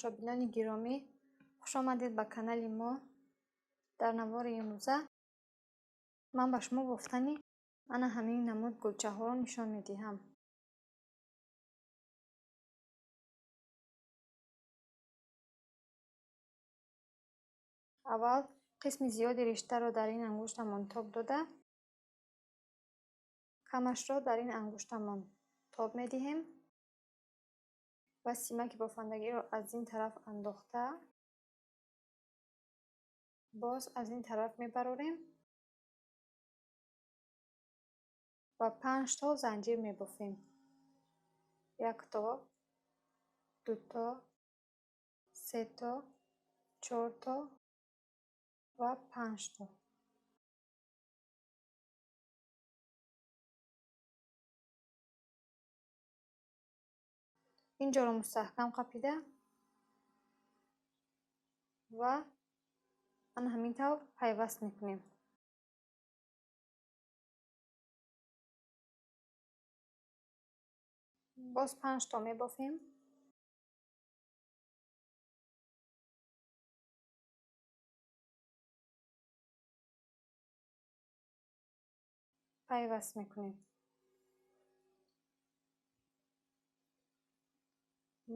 тамошобинони гиромӣ, хуш омадед ба канали мо. Дар навори имрӯза ман ба шумо гуфтани ана ҳамин намуд гулчаҳоро нишон медиҳам. аввал қисми зиёди риштаро дар ин ангуштамон тоб дода, камашро дар ин ангуштамон тоб медиҳем ва симаки бофандагиро аз ин тараф андохта, боз аз ин тараф мебарорем ва 5 то занҷир мебофем. 1 то, 2 то, 3 то, 4 то ва 5 то. инҷоро мустаҳкам қапида ва ана ҳамин тавр пайваст мекунем. боз 5 то мебофем. пайваст мекунем.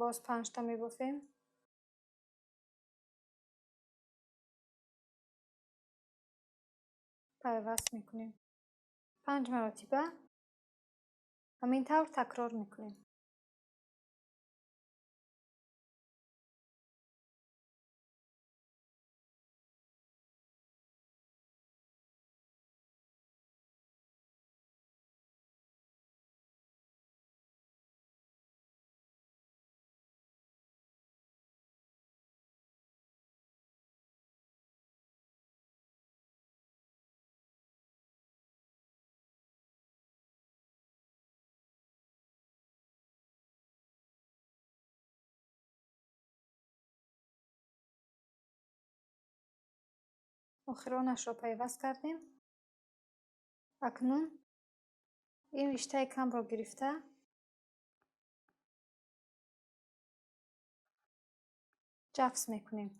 боз 5 то мебофем. пайваст мекунем. 5 маротиба ҳамин тавр такрор мекунем. охиронашро пайваст кардем. акнун ин риштаи камро гирифта ҷафс мекунем.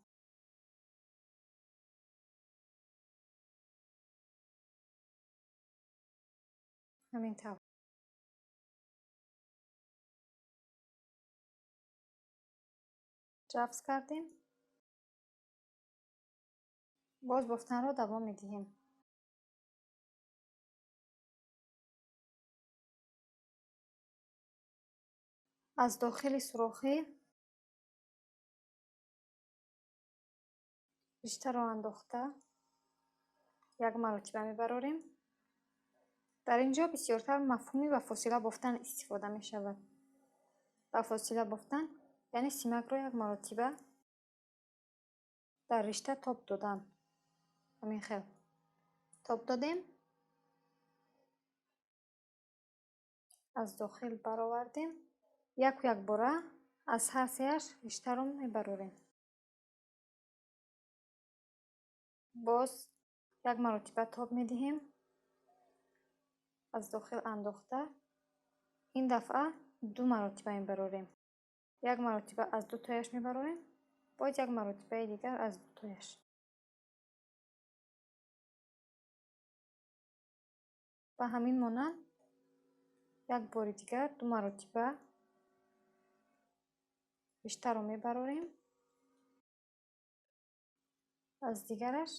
ҳамин тавр. ҷафс кардем. боз бофтанро давом медиҳем. аз дохили сурохӣ риштаро андохта 1 маротиба мебарорем. дар ин ҷо бисёртар мафҳуми ба фосила бофтан истифода мешавад. ба фосила бофтан яъне симакро 1 маротиба дар ришта тоб додан. ҳамин хел тоб додем, аз дохил баровардем, як-якбора аз ҳар сеяш риштаро мебарорем. боз 1 маротиба тоб медиҳем, аз дохил андохта, ин дафъа 2 маротиба мебарорем. 1 маротиба аз ду тояш мебарорем, боз 1 маротибаи дигар аз ду тояш. ба ҳамин монанд як бори дигар 2 маротиба риштаро мебарорем, аз дигараш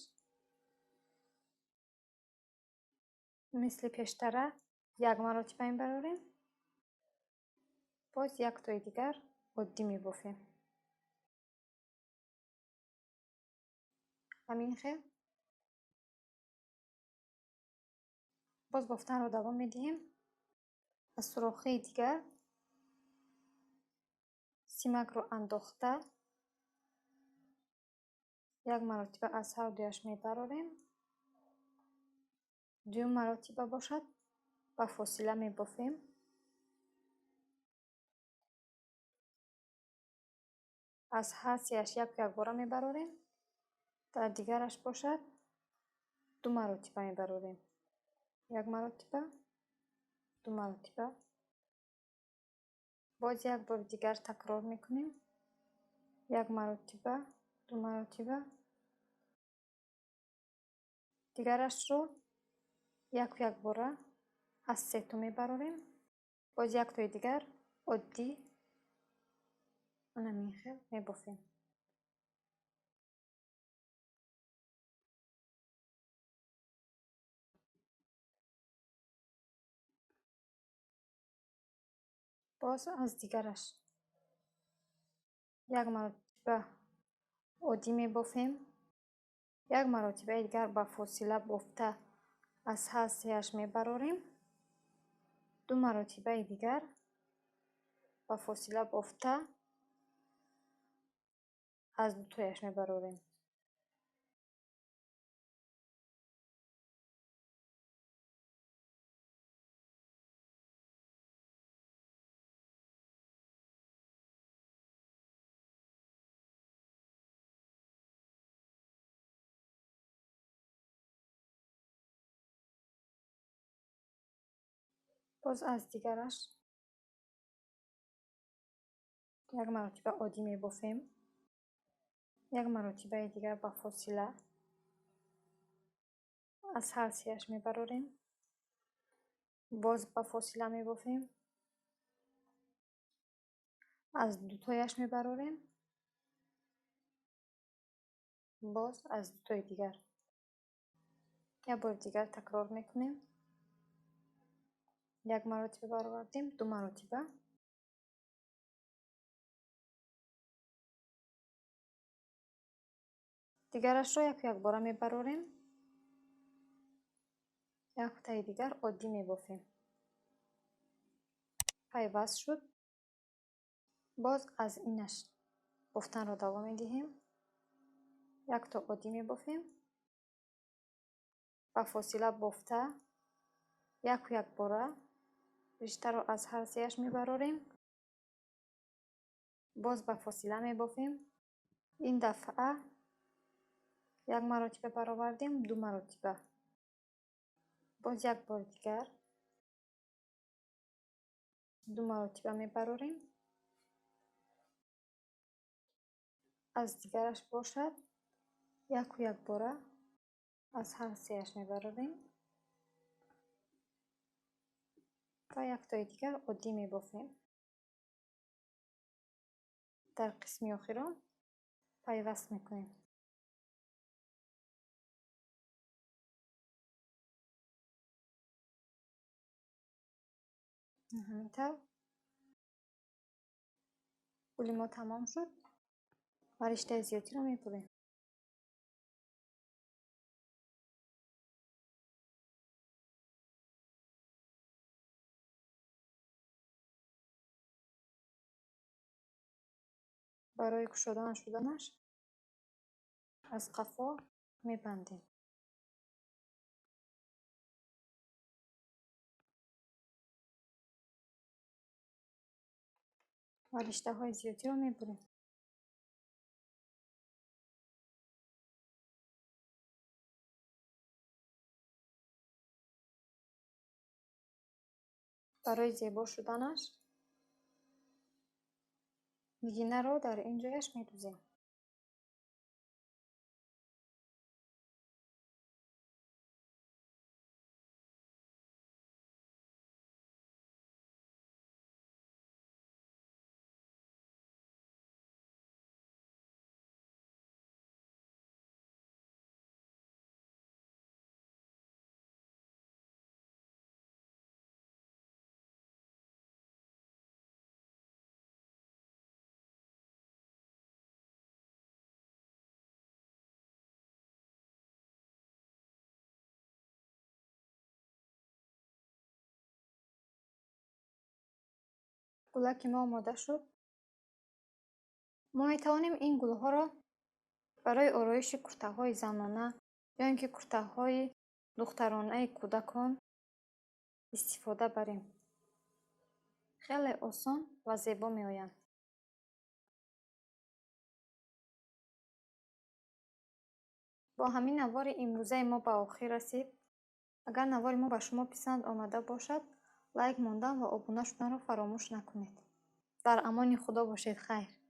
мисли пештара 1 маротиба мебарорем, боз 1 тои дигар оддӣ мебофем. ҳамин хел боз бофтанро давом медиҳем. аз сурохии дигар симакро андохта 1 маротиба аз ҳар дуяш мебарорем. 2 маротиба бошад ба фосила мебофем. аз ҳар сеяш як-якбора мебарорем. дар дигараш бошад 2 маротиба мебарорем. 1 маротиба, 2 маротиба. боз як бори дигар такрор мекунем. یک مرتبه، دو مرتبه. دیگرش رو یک باره از 3 تا میبریم. باز یک تای دیگر عادی همین خیل میبافیم. باز از دیگرش یک مرتبه عادی میبافیم. یک مرتبه دیگر با فاصله بافته از هستیش میبراریم. دو مرتبه دیگر با فاصله بافته از دو تایش میبراریم. باز از دیگرش یک مرتبه عادی میبافیم. یک مرتبه دیگر با فاصله از هر سیش میبراریم. باز با فاصله میبافیم. از دو تایش میبراریم. باز از دو تای دیگر. یک بار دیگر تکرار میکنیم. یک مرتبه برآوردیم، دو مرتبه. دیگرش را یک باره میبراریم. یک تای دیگر عادی میبافیم. پیوست شد. باز از اینش بافتن را دوام میدهیم. یک تا عادی میبافیم. با فاصله بافته یک باره رشته را از هر سیش میبراریم. باز با فاصله میبافیم. این دفعه یک مرتبه برآوردیم، دو مرتبه. باز یک بار دیگر دو مرتبه میبراریم. از دیگرش باشد یک باره از هر سیش میبراریم و یک تای دیگر عادی میبافیم. در قسم آخران پیوست میکنیم. همینطور پولی ما تمام شد و رشته زیادی رو میبریم. برای گشودن شدنش از قفا میبندیم. و رشته های زیادی رو میبریم. برای زیبا شدنش میگینه رو در اینجایش میدوزیم. گلک ما آماده شد. ما میتوانیم این گلها را برای آرایش کرته های زنانه یا اینکه کرته های دخترانه کودکان استفاده بریم. خیلی آسان و زیبا می آیند. با همین نوار امروزه ما به آخر رسید. اگر نوار ما به شما پسند آمده باشد لایک ماندن و ابونه شدن را فراموش نکنید. در امان خدا باشید. خیر.